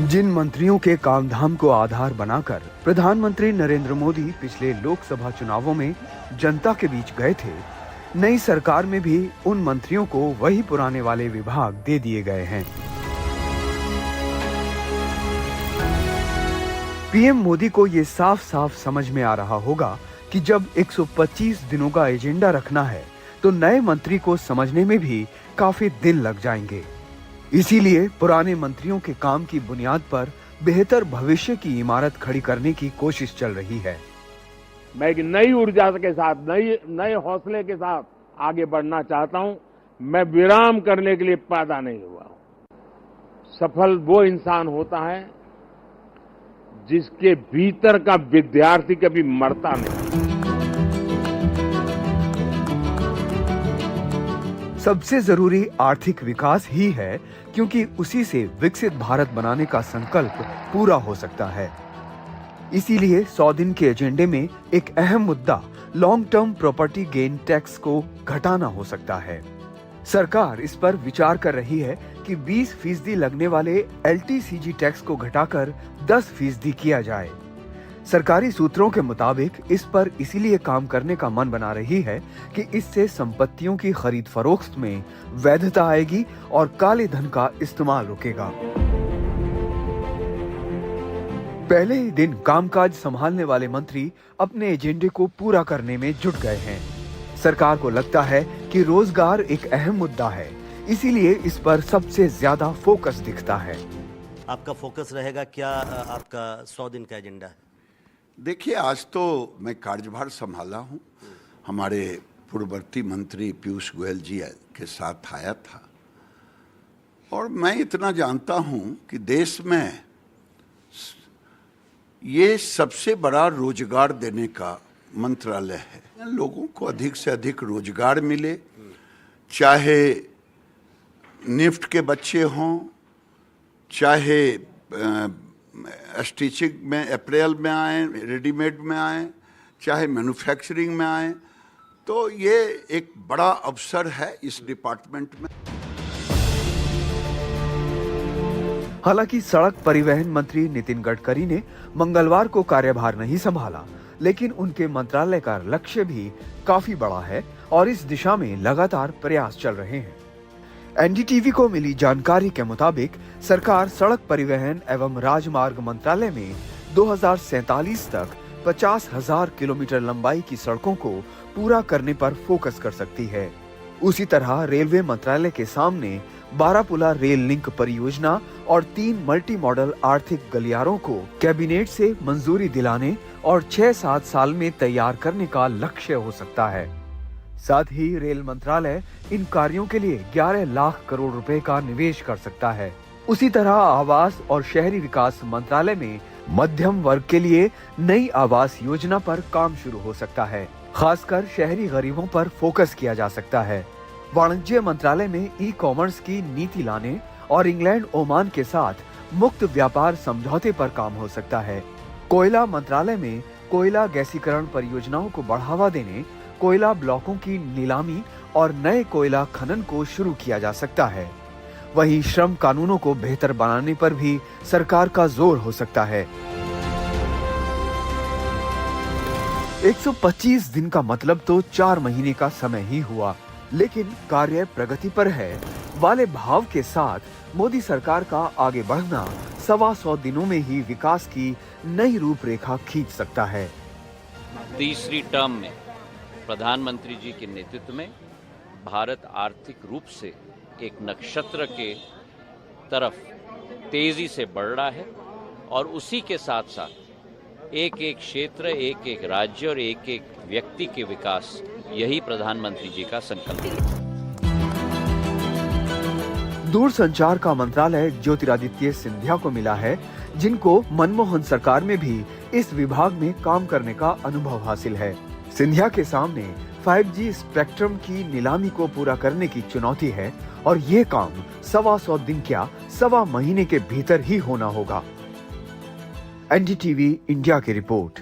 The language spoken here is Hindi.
जिन मंत्रियों के कामधाम को आधार बनाकर प्रधानमंत्री नरेंद्र मोदी पिछले लोकसभा चुनावों में जनता के बीच गए थे, नई सरकार में भी उन मंत्रियों को वही पुराने वाले विभाग दे दिए गए हैं। पीएम मोदी को ये साफ साफ समझ में आ रहा होगा कि जब 125 दिनों का एजेंडा रखना है तो नए मंत्री को समझने में भी काफी दिन लग जाएंगे। इसीलिए पुराने मंत्रियों के काम की बुनियाद पर बेहतर भविष्य की इमारत खड़ी करने की कोशिश चल रही है। मैं एक नई ऊर्जा के साथ, नए हौसले के साथ आगे बढ़ना चाहता हूं। मैं विराम करने के लिए पैदा नहीं हुआ हूं। सफल वो इंसान होता है जिसके भीतर का विद्यार्थी कभी मरता नहीं। सबसे जरूरी आर्थिक विकास ही है, क्योंकि उसी से विकसित भारत बनाने का संकल्प पूरा हो सकता है। इसीलिए 100 दिन के एजेंडे में एक अहम मुद्दा long term property gain tax को घटाना हो सकता है। सरकार इस पर विचार कर रही है कि 20% लगने वाले LTCG टैक्स को घटाकर 10% किया जाए। सरकारी सूत्रों के मुताबिक इस पर इसीलिए काम करने का मन बना रही है कि इससे संपत्तियों की खरीद फरोख्त में वैधता आएगी और काले धन का इस्तेमाल रुकेगा। पहले ही दिन कामकाज संभालने वाले मंत्री अपने एजेंडे को पूरा करने में जुट गए हैं। सरकार को लगता है कि रोजगार एक अहम मुद्दा है, इसीलिए इस पर सबसे ज्यादा फोकस दिखता है। आपका फोकस रहेगा क्या? आपका 100 दिन का एजेंडा है। देखिए, आज तो मैं कार्यभार संभाला हूँ। हमारे पूर्ववर्ती मंत्री पीयूष गोयल जी के साथ आया था, और मैं इतना जानता हूँ कि देश में ये सबसे बड़ा रोजगार देने का मंत्रालय है। लोगों को अधिक से अधिक रोजगार मिले, चाहे निफ्ट के बच्चे हों, चाहे स्टिचिंग में, अप्रैल में आए, रेडीमेड में आए, चाहे मैन्युफैक्चरिंग में आए, तो ये एक बड़ा अवसर है इस डिपार्टमेंट में। हालांकि सड़क परिवहन मंत्री नितिन गडकरी ने मंगलवार को कार्यभार नहीं संभाला, लेकिन उनके मंत्रालय का लक्ष्य भी काफी बड़ा है और इस दिशा में लगातार प्रयास चल रहे हैं। एनडीटीवी को मिली जानकारी के मुताबिक सरकार सड़क परिवहन एवं राजमार्ग मंत्रालय में 2047 तक 50,000 किलोमीटर लंबाई की सड़कों को पूरा करने पर फोकस कर सकती है। उसी तरह रेलवे मंत्रालय के सामने बारापुला रेल लिंक परियोजना और 3 मल्टी मॉडल आर्थिक गलियारों को कैबिनेट से मंजूरी दिलाने और 6-7 साल में तैयार करने का लक्ष्य हो सकता है। साथ ही रेल मंत्रालय इन कार्यों के लिए 11 लाख करोड़ रुपए का निवेश कर सकता है। उसी तरह आवास और शहरी विकास मंत्रालय में मध्यम वर्ग के लिए नई आवास योजना पर काम शुरू हो सकता है। खासकर शहरी गरीबों पर फोकस किया जा सकता है। वाणिज्य मंत्रालय में ई-कॉमर्स की नीति लाने और इंग्लैंड ओमान के साथ मुक्त व्यापार समझौते पर काम हो सकता है। कोयला मंत्रालय में कोयला गैसीकरण परियोजनाओं को बढ़ावा देने, कोयला ब्लॉकों की नीलामी और नए कोयला खनन को शुरू किया जा सकता है। वहीं श्रम कानूनों को बेहतर बनाने पर भी सरकार का जोर हो सकता है। 125 दिन का मतलब तो 4 महीने का समय ही हुआ, लेकिन कार्य प्रगति पर है वाले भाव के साथ मोदी सरकार का आगे बढ़ना 125 दिनों में ही विकास की नई रूपरेखा खींच सकता है। तीसरी टर्म में प्रधानमंत्री जी के नेतृत्व में भारत आर्थिक रूप से एक नक्षत्र के तरफ तेजी से बढ़ रहा है, और उसी के साथ साथ एक एक क्षेत्र, एक एक राज्य और एक एक व्यक्ति के विकास, यही प्रधानमंत्री जी का संकल्प है। दूरसंचार का मंत्रालय ज्योतिरादित्य सिंधिया को मिला है, जिनको मनमोहन सरकार में भी इस विभाग में काम करने का अनुभव हासिल है। सिंधिया के सामने 5G स्पेक्ट्रम की नीलामी को पूरा करने की चुनौती है, और ये काम 125 दिन क्या 1.25 महीने के भीतर ही होना होगा। एनडीटीवी इंडिया की रिपोर्ट।